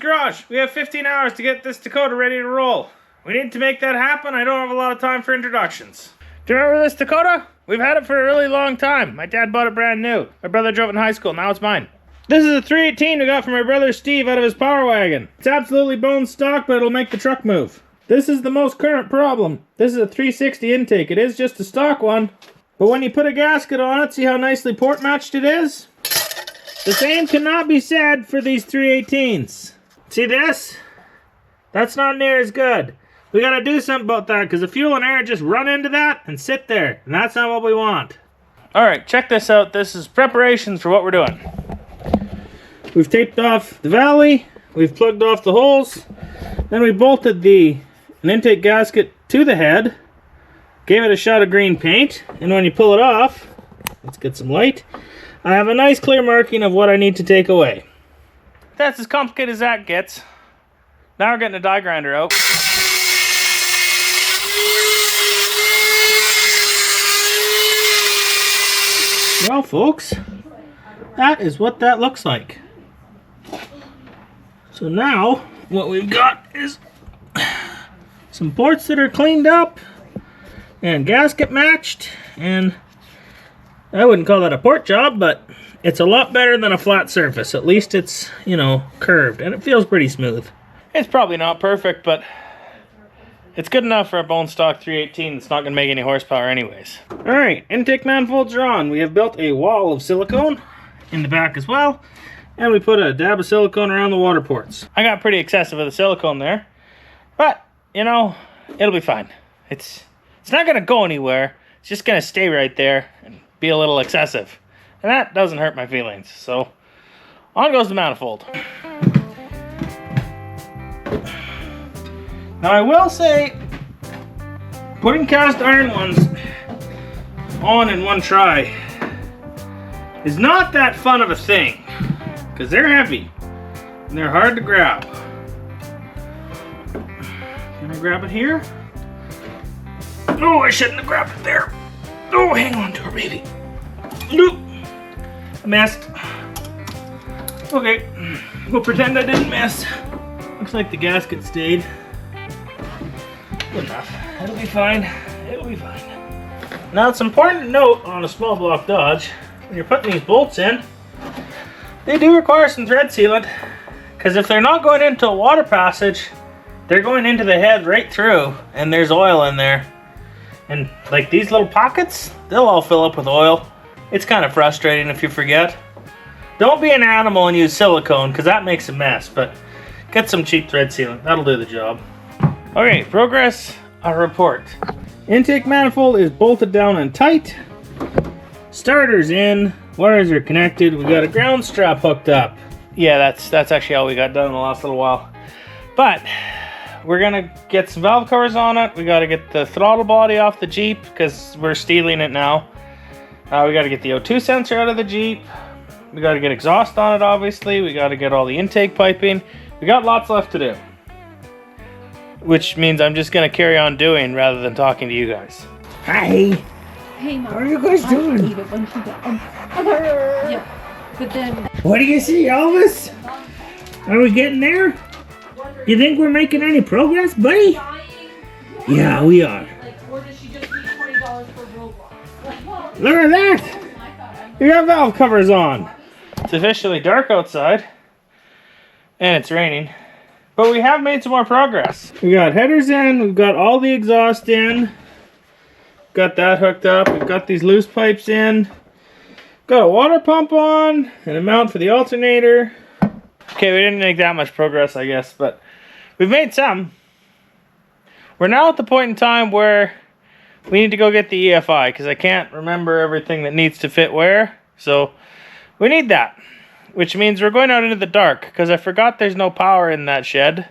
garage. We have 15 hours to get this Dakota ready to roll. We need to make that happen. I don't have a lot of time for introductions. Do you remember this Dakota? We've had it for a really long time. My dad bought it brand new. My brother drove it in high school. Now it's mine. This is a 318 we got from my brother Steve out of his Power Wagon. It's absolutely bone stock, but it'll make the truck move. This is the most current problem. This is a 360 intake. It is just a stock one. But when you put a gasket on it, see how nicely port matched it is? The same cannot be said for these 318s. See this? That's not near as good. We gotta do something about that because the fuel and air just run into that and sit there. And that's not what we want. Alright, check this out. This is preparations for what we're doing. We've taped off the valley. We've plugged off the holes. Then we bolted an intake gasket to the head. Gave it a shot of green paint. And when you pull it off, let's get some light. I have a nice clear marking of what I need to take away. That's as complicated as that gets. Now we're getting a die grinder out. Well, folks, that is what that looks like. So now, what we've got is some ports that are cleaned up and gasket matched, and I wouldn't call that a port job, but it's a lot better than a flat surface. At least it's, you know, curved, and it feels pretty smooth. It's probably not perfect, but it's good enough for a bone stock 318 that's not going to make any horsepower anyways. Alright, intake manifolds are on. We have built a wall of silicone in the back as well. And we put a dab of silicone around the water ports. I got pretty excessive with the silicone there. But, you know, it'll be fine. It's not going to go anywhere. It's just going to stay right there and be a little excessive. And that doesn't hurt my feelings. So, on goes the manifold. Now I will say, putting cast iron ones on in one try is not that fun of a thing, because they're heavy and they're hard to grab. Can I grab it here? Oh, I shouldn't have grabbed it there. Oh, hang on to it, baby. Nope. I missed. Okay, we'll pretend I didn't miss. Looks like the gasket stayed. Good enough. It'll be fine. It'll be fine. Now it's important to note on a small block Dodge, when you're putting these bolts in, they do require some thread sealant, because if they're not going into a water passage, they're going into the head right through, and there's oil in there. And like these little pockets, they'll all fill up with oil. It's kind of frustrating if you forget. Don't be an animal and use silicone, because that makes a mess, but get some cheap thread sealant. That'll do the job. Okay, progress report. Intake manifold is bolted down and tight. Starter's in. Wires are connected. We got a ground strap hooked up. Yeah, that's actually all we got done in the last little while. But we're gonna get some valve covers on it. We gotta get the throttle body off the Jeep because we're stealing it now. We gotta get the O2 sensor out of the Jeep. We gotta get exhaust on it, obviously. We gotta get all the intake piping. We got lots left to do. Which means I'm just gonna carry on doing rather than talking to you guys. Hi. Hey, Mom. How are you guys doing? Yep. But then. What do you see, Elvis? Are we getting there? You think we're making any progress, buddy? Yeah, we are. Look at that! We got valve covers on. It's officially dark outside, and it's raining. But we have made some more progress. We got headers in, we've got all the exhaust in. Got that hooked up, we've got these loose pipes in. Got a water pump on, and a mount for the alternator. Okay, we didn't make that much progress, I guess, but we've made some. We're now at the point in time where we need to go get the EFI, because I can't remember everything that needs to fit where. So, we need that. Which means we're going out into the dark, because I forgot there's no power in that shed.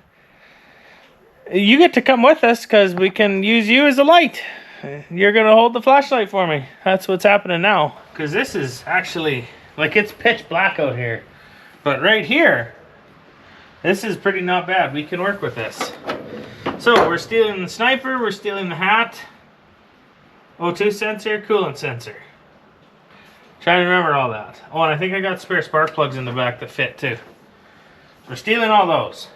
You get to come with us, because we can use you as a light. You're going to hold the flashlight for me. That's what's happening now. Because this is actually, like, it's pitch black out here. But right here, this is pretty not bad. We can work with this. So, we're stealing the sniper, we're stealing the hat, O2 sensor, coolant sensor. Trying to remember all that. Oh, and I think I got spare spark plugs in the back that fit too. We're stealing all those.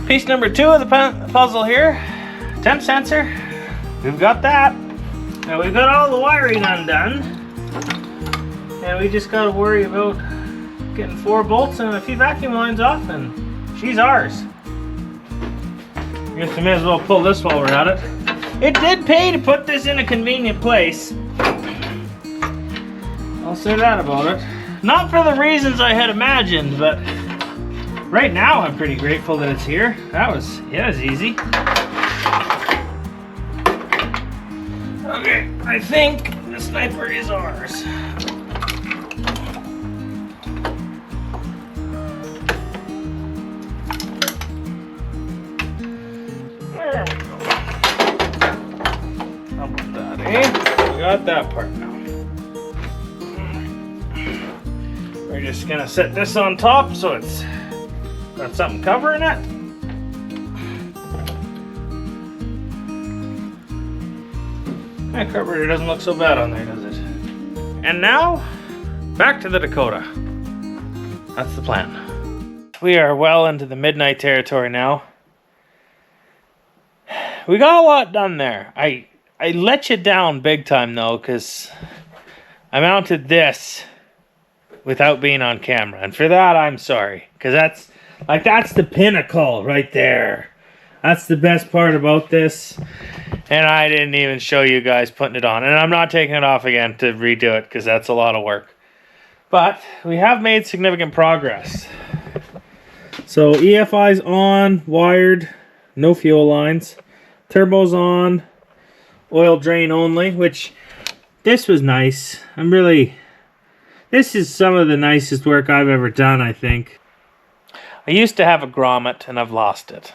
Piece number 2 of the puzzle here, temp sensor. We've got that. Now we've got all the wiring undone. And we just gotta worry about getting 4 bolts and a few vacuum lines off, and she's ours. I guess we may as well pull this while we're at it. It did pay to put this in a convenient place. I'll say that about it. Not for the reasons I had imagined, but right now I'm pretty grateful that it's here. That was easy. Okay, I think the sniper is ours. There we go. How about that, eh? We got that part now. We're just gonna set this on top so it's got something covering it. That carburetor doesn't look so bad on there, does it? And now, back to the Dakota. That's the plan. We are well into the midnight territory now. We got a lot done there. I let you down big time though, because I mounted this without being on camera. And for that, I'm sorry. Because that's the pinnacle right there. That's the best part about this. And I didn't even show you guys putting it on. And I'm not taking it off again to redo it because that's a lot of work. But we have made significant progress. So EFI's on, wired, no fuel lines. Turbo's on, oil drain only, which this was nice. This is some of the nicest work I've ever done, I think. I used to have a grommet and I've lost it.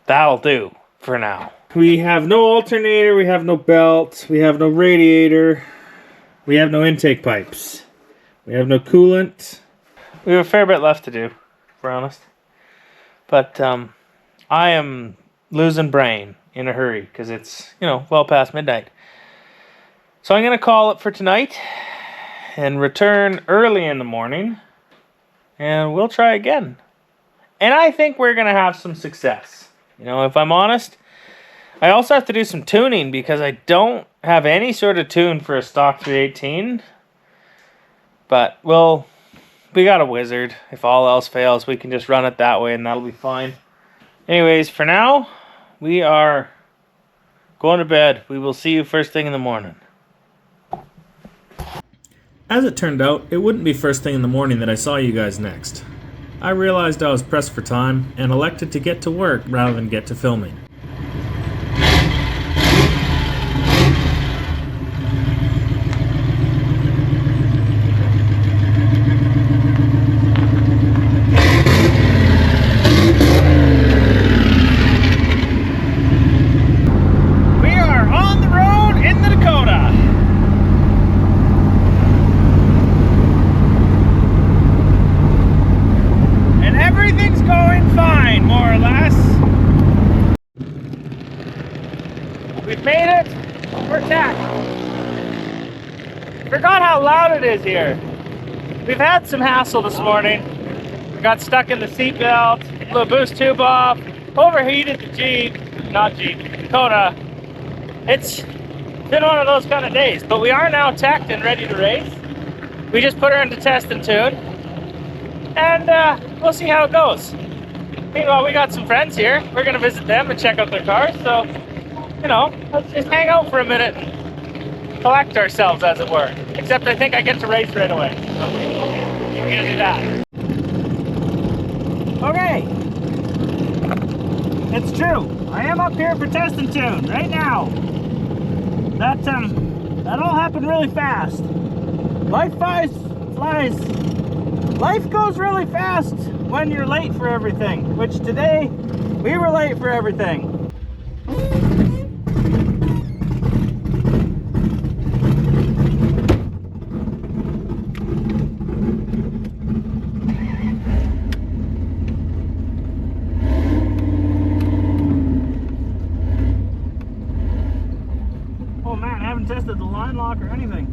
That'll do for now. We have no alternator, we have no belt, we have no radiator, we have no intake pipes, we have no coolant. We have a fair bit left to do, if we're honest. But I am losing brain in a hurry because it's, well past midnight. So I'm going to call it for tonight and return early in the morning and we'll try again. And I think we're going to have some success. If I'm honest, I also have to do some tuning because I don't have any sort of tune for a stock 318. But, we got a wizard. If all else fails, we can just run it that way and that'll be fine. Anyways, for now, we are going to bed. We will see you first thing in the morning. As it turned out, it wouldn't be first thing in the morning that I saw you guys next. I realized I was pressed for time and elected to get to work rather than get to filming. We've made it. We're tacked. Forgot how loud it is here. We've had some hassle this morning. We got stuck in the seatbelt, blew a boost tube off, overheated the Dakota. It's been one of those kind of days, but we are now tacked and ready to race. We just put her into test and tune, and we'll see how it goes. Meanwhile, we got some friends here. We're gonna visit them and check out their cars, so let's just hang out for a minute and collect ourselves, as it were. Except I think I get to race right away. So we're gonna do that. Okay. It's true. I am up here for test and tune right now. That all happened really fast. Life goes really fast when you're late for everything, which today we were late for everything. block or anything.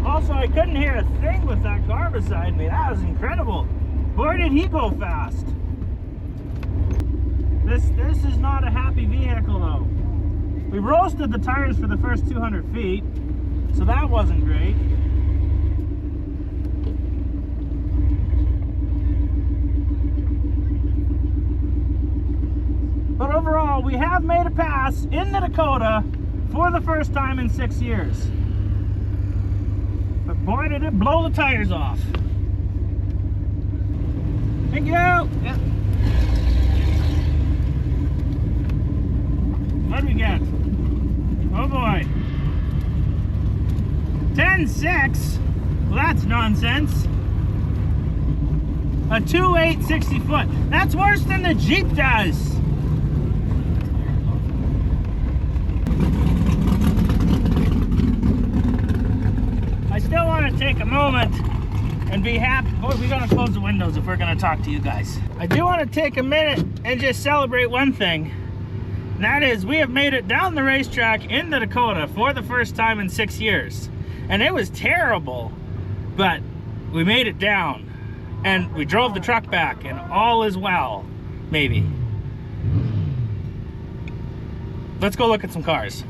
Also, I couldn't hear a thing with that car beside me. That was incredible. Boy, did he go fast. This is not a happy vehicle though. We roasted the tires for the first 200 feet, so that wasn't great. But overall, we have made a pass in the Dakota for the first time in 6 years. But boy, did it blow the tires off. Thank you. Yeah. What do we get? Oh boy. 10.6. Well, that's nonsense. A 2.8 60 foot. That's worse than the Jeep does. I still want to take a moment and be happy. Boy, we gotta close the windows if we're gonna talk to you guys. I do want to take a minute and just celebrate one thing. And that is, we have made it down the racetrack in the Dakota for the first time in 6 years. And it was terrible, but we made it down. And we drove the truck back, and all is well, maybe. Let's go look at some cars.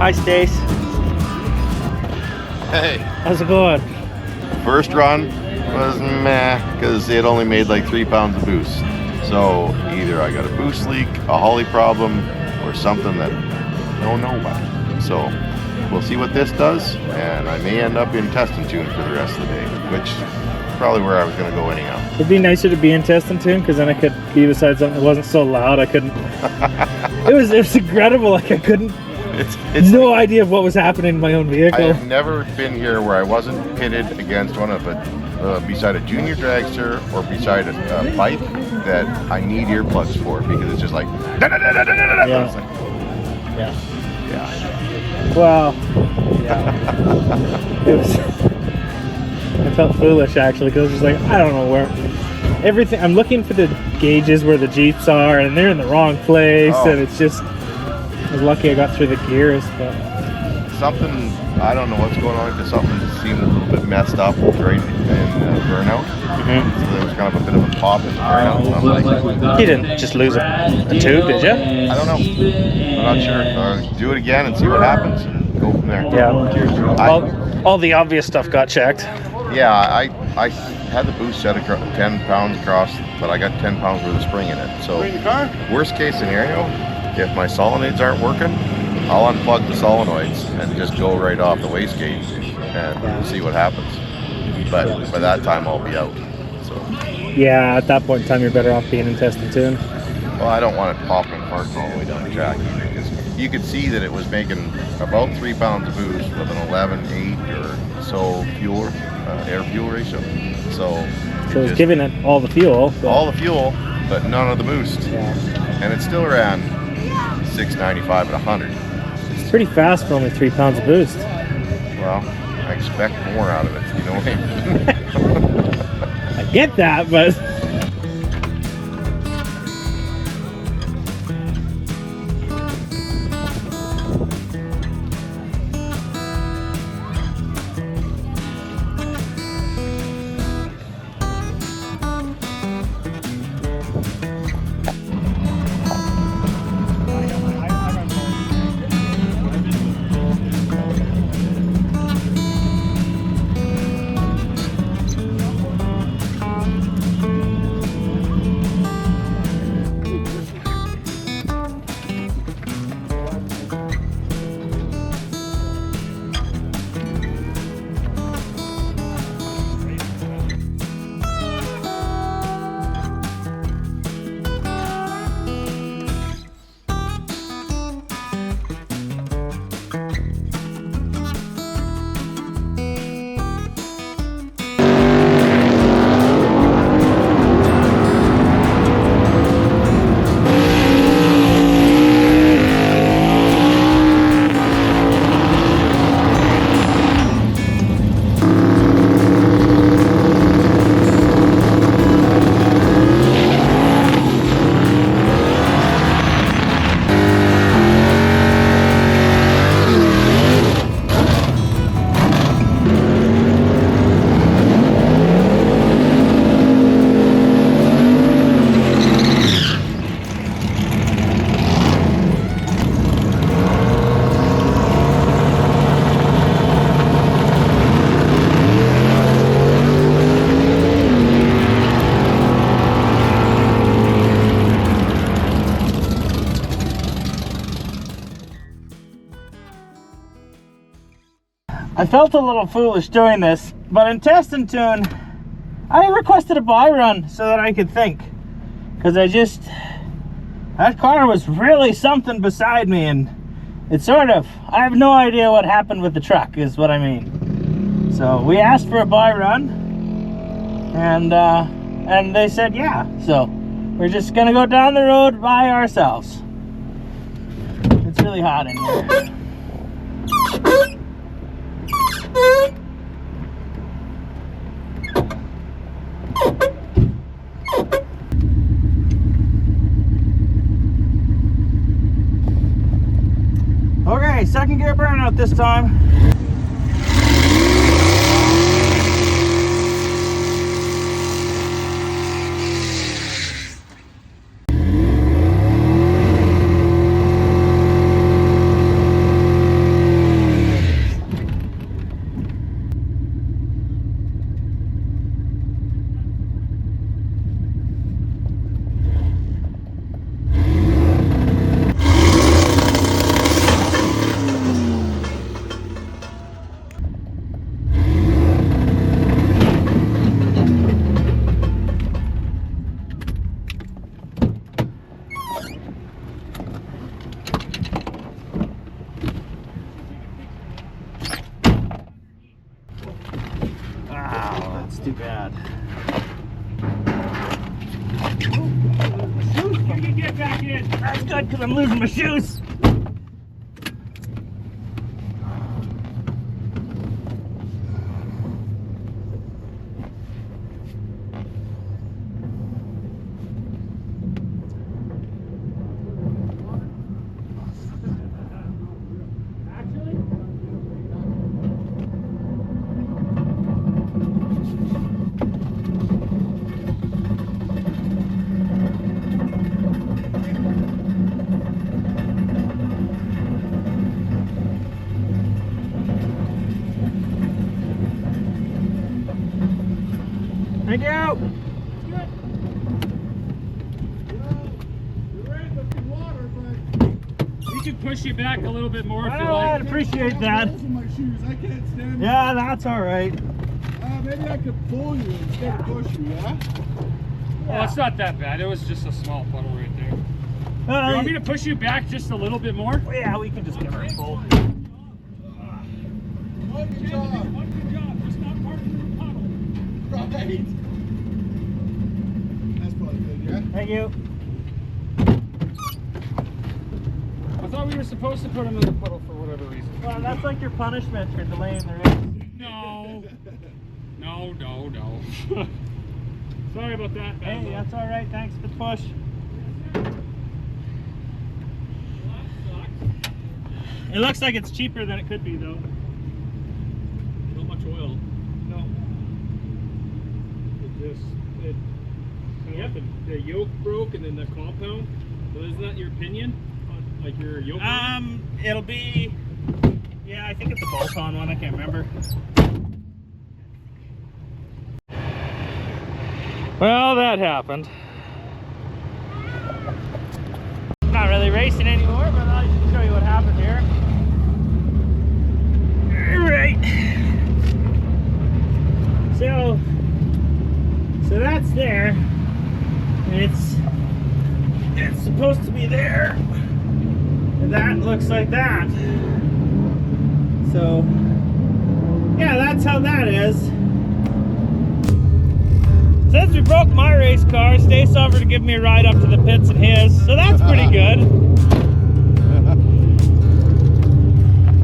Hi, Stace. Hey. How's it going? First run was meh, because it only made like 3 pounds of boost. So either I got a boost leak, a Holly problem, or something that no about. So we'll see what this does, and I may end up in test and tune for the rest of the day, which is probably where I was going to go anyhow. It'd be nicer to be in test and tune, because then I could be beside something that wasn't so loud. I couldn't. it was incredible. Like I couldn't. It's no idea of what was happening in my own vehicle. I have never been here where I wasn't pitted against one of it, beside a junior dragster or beside a bike that I need earplugs for, because it's just like, yeah. Yeah. Well, yeah. It was. I felt foolish actually, because I was just like, I don't know where everything. I'm looking for the gauges where the Jeeps are, and they're in the wrong place, and it's just. I was lucky I got through the gears, but something, I don't know what's going on, because something seemed a little bit messed up right in burnout. So there was kind of a bit of a pop in the burnout. You didn't just lose a tube, did you? I don't know. I'm not sure. Do it again and see what happens and go from there. Yeah. Cheers. All the obvious stuff got checked. Yeah, I had the boost set 10 pounds across, but I got 10 pounds worth of spring in it. So worst case scenario, if my solenoids aren't working, I'll unplug the solenoids and just go right off the wastegate and see what happens. But by that time, I'll be out. So. Yeah, at that point in time, you're better off being in test and tune. Well, I don't want it popping apart all the way down the track either, because you could see that it was making about 3 pounds of boost with an 11.8 or so fuel, air-fuel ratio. So it's giving it all the fuel. All the fuel, but none of the boost. Yeah. And it still ran 695 at 100. It's pretty fast for only 3 pounds of boost. Well, I expect more out of it, you know what I mean? I get that, but I felt a little foolish doing this, but in test and tune, I requested a buy run so that I could think. Because that car was really something beside me, and it I have no idea what happened with the truck, is what I mean. So we asked for a buy run, and they said yeah. So we're just gonna go down the road by ourselves. It's really hot in here. Okay, second gear burnout this time. Too bad. You can get back in. That's good because I'm losing my shoes. Thank you. We can push you back a little bit more if you Oh, like. I'd appreciate that. My shoes. I can't stand Yeah, that's all right. maybe I could pull you instead of push you, yeah? Oh, it's not that bad. It was just a small puddle right there. You want me to push you back just a little bit more? Yeah, we can just give her a pull. Good job. Good job. Just not parking in the puddle. Right. That's probably good, yeah? Thank you. I thought we were supposed to put him in the puddle for whatever. whatever reason. Well, that's like your punishment for delaying the race. No. No. Sorry about that. Hey, that's all right. Thanks for the push. It looks like it's cheaper than it could be, though. Not much oil. No. Yep, the yoke broke and then the compound. So isn't that your opinion? Like your yoke? It'll be. Yeah, I think it's a bolt-on one. I can't remember. Well, that happened. Not really racing anymore, but I'll just show you what happened here. Alright. So that's there. And it's supposed to be there. And that looks like that. So yeah, that's how that is. Since we broke my race car, Stace offered to give me a ride up to the pits in his, so that's pretty good.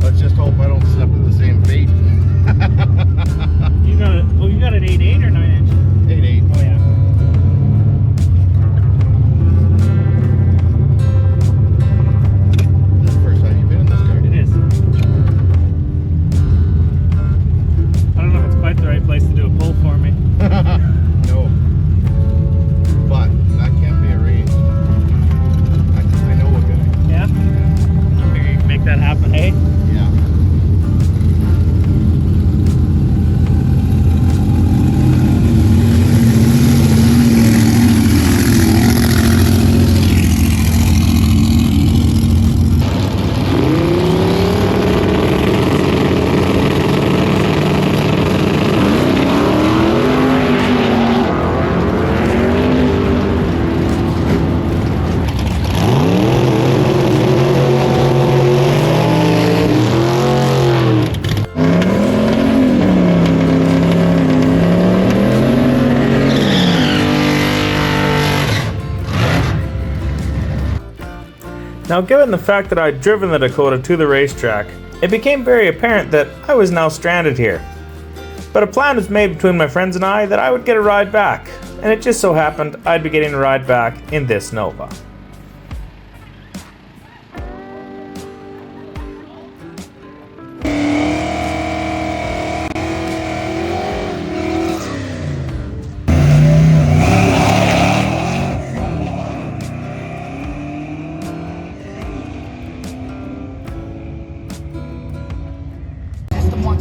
Let's just hope I don't step into the same fate. You got an 8.8 or 9-inch? 8.8. Oh yeah. This is the first time you've been in this car. It is. I don't know if it's quite the right place to do a pull for me. No. But that can't be arranged. I know a guy. Yeah? I figure you can make that happen, hey? Yeah. Now, given the fact that I'd driven the Dakota to the racetrack, it became very apparent that I was now stranded here. But a plan was made between my friends and I that I would get a ride back, and it just so happened I'd be getting a ride back in this Nova.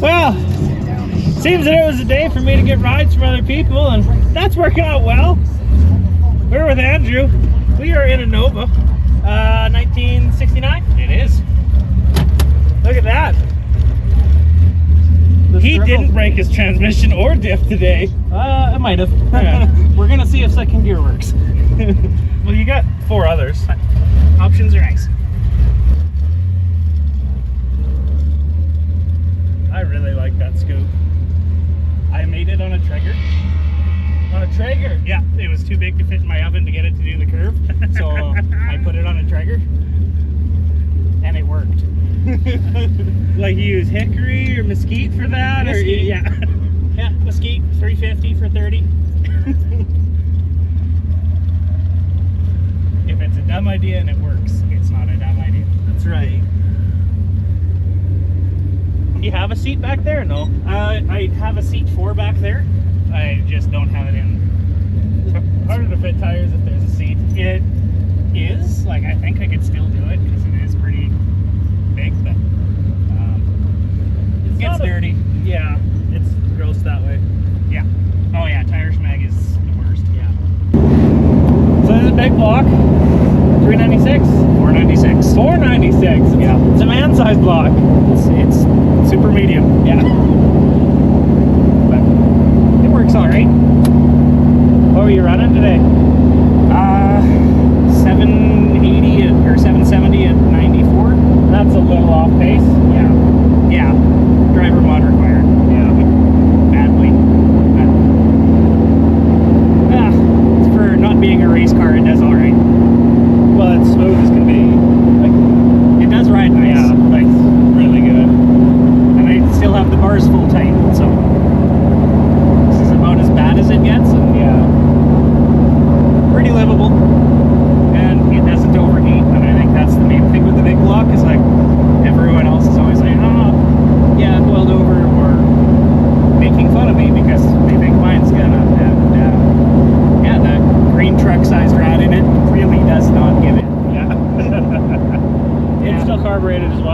Well, seems that it was a day for me to get rides from other people, and that's working out well. We're with Andrew. We are in a Nova, 1969. It is. Look at that. He didn't break his transmission or diff today. I might have. Yeah. We're gonna see if second gear works. Well, you got 4 others. Options are nice. I really like that scoop. I made it on a Traeger. On a Traeger? Yeah, it was too big to fit in my oven to get it to do the curve. So I put it on a Traeger. And it worked. Like you use hickory or mesquite for that? Mesquite. Or, yeah. Yeah, mesquite, 350 for 30. If it's a dumb idea and it works, it's not a dumb idea. That's right. You have a seat back there or no? I have a seat 4 back there. I just don't have it in. It's harder to fit tires if there's a seat. It is. Like, I think I could still do it because it is pretty big, but It gets dirty. Yeah, it's gross that way. Yeah. Oh yeah, tire schmag is the worst. Yeah. So this is a big block. 396? 496. 496. Yeah. It's a man-sized block. It's super medium. Yeah. But it works all right. What were you running today? 780 or 770 at 94. That's a little off pace. Yeah. Yeah. Driver mod required. Yeah. Badly. But, for not being a race car, it does all right. Well, it's smooth as can be. Like, it does ride nice. Yeah. Like,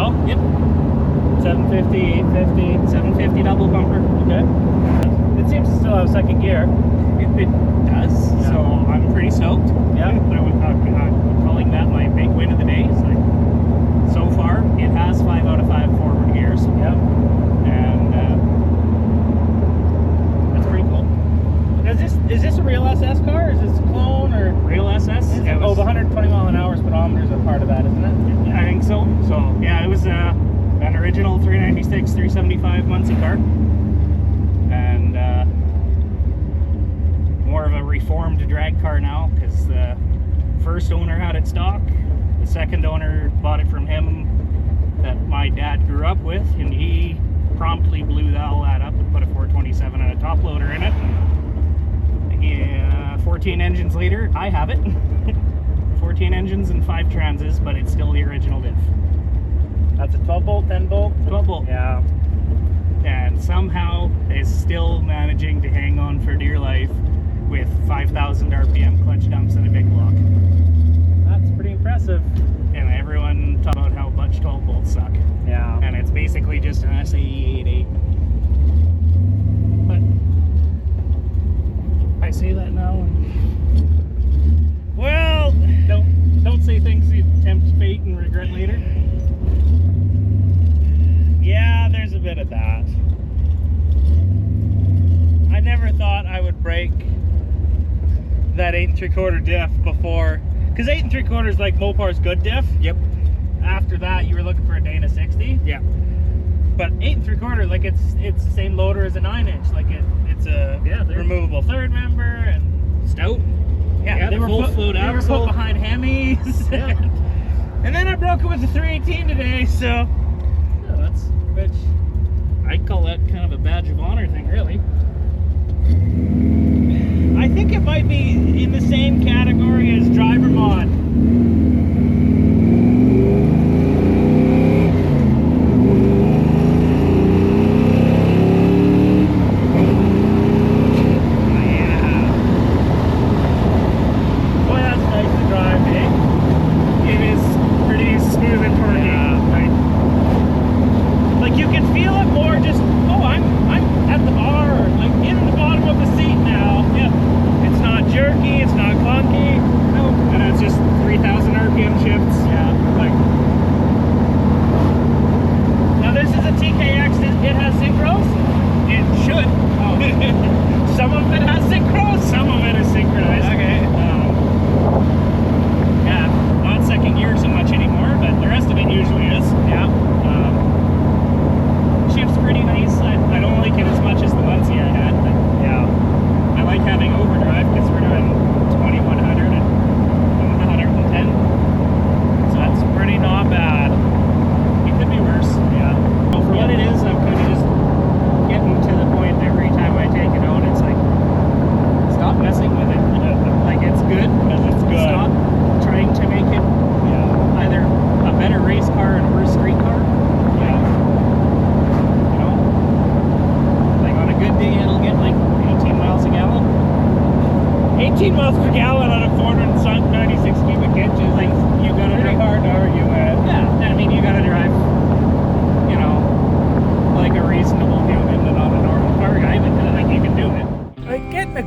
well? Yep. 750, 850, 750 double bumper. Okay. It seems to still have second gear. It does. Yeah. So I'm pretty stoked. Yeah. I'm calling that my big win of the day. It's like, so far, it has 5 out of 5 forward gears. Yeah. And that's pretty cool. Is this a real SS car? Or is this a clone or? Real SS. The 120 mile an hour speedometers are part of that, isn't it? I think so. So yeah, it was an original 396, 375 Muncie car, and more of a reformed drag car now because the first owner had it stock. The second owner bought it from him that my dad grew up with, and he promptly blew all that up and put a 427 and a top loader in it. And 14 engines later, I have it. 14 engines and 5 transes, but it's still the original diff. That's a 12 bolt, 10 bolt? 12 bolt. Yeah. And somehow is still managing to hang on for dear life with 5,000 RPM clutch dumps and a big block. That's pretty impressive. And everyone talk about how Butch 12 bolts suck. Yeah. And it's basically just an SAE 88. But I say that now and Well, don't say things you tempt fate and regret later. yeah, there's a bit of that. I never thought I would break that 8 3/4 diff before, because 8 3/4 is like Mopar's good diff. Yep. After that, you were looking for a Dana 60. Yeah. But 8 3/4, like it's the same loader as a 9-inch. Like it's a they're removable third member and stout. yeah, they were full float they were axle. put behind Hemis. Yeah. And then I broke it with the 318 today, so Yeah, that's which I'd call that kind of a badge of honor thing, really. I think it might be in the same category as driver mod.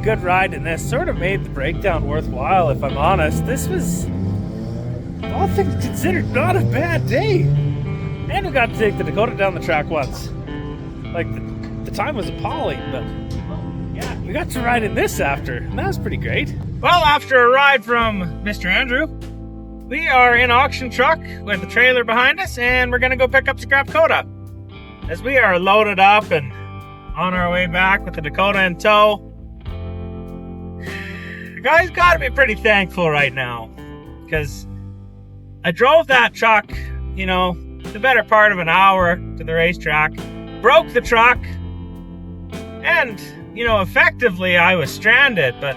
Good ride in this sort of made the breakdown worthwhile, if I'm honest. This was, all things considered, not a bad day. And we got to take the Dakota down the track once. Like, the time was appalling, but yeah, we got to ride in this after, and that was pretty great. Well, after a ride from Mr. Andrew, we are in auction truck with the trailer behind us, and we're gonna go pick up scrap Dakota. As we are loaded up and on our way back with the Dakota in tow, guys gotta be pretty thankful right now, because I drove that truck, you know, the better part of an hour to the racetrack, broke the truck, and, you know, effectively I was stranded, but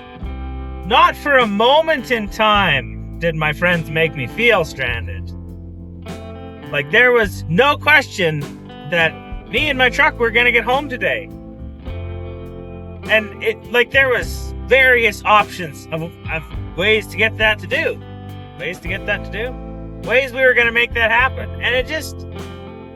not for a moment in time did my friends make me feel stranded. Like, there was no question that me and my truck were gonna get home today. And it, like, there was various options of ways to get that to do. Ways we were going to make that happen. And it just,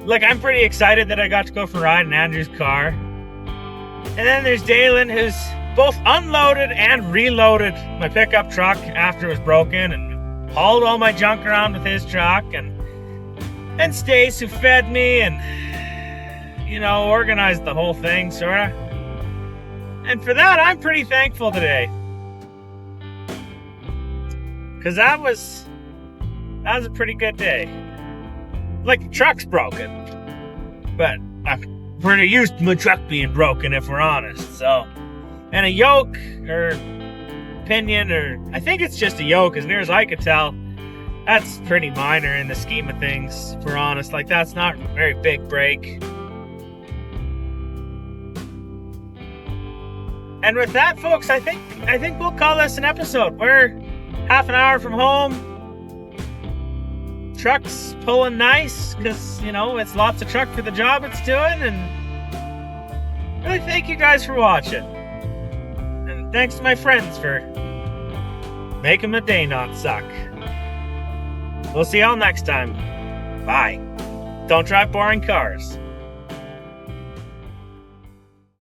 Like, I'm pretty excited that I got to go for a ride in Andrew's car. And then there's Dalen, who's both unloaded and reloaded my pickup truck after it was broken and hauled all my junk around with his truck. And Stace, who fed me and, you know, organized the whole thing, sorta. And for that, I'm pretty thankful today. Because that was a pretty good day. Like, the truck's broken. But I'm pretty used to my truck being broken, if we're honest, so. And a yoke, or pinion, or I think it's just a yoke, as near as I could tell. That's pretty minor in the scheme of things, if we're honest. Like, that's not a very big break. And with that, folks, I think we'll call this an episode. We're half an hour from home. Truck's pulling nice, because, you know, it's lots of truck for the job it's doing, and really thank you guys for watching. And thanks to my friends for making my day not suck. We'll see y'all next time. Bye. Don't drive boring cars.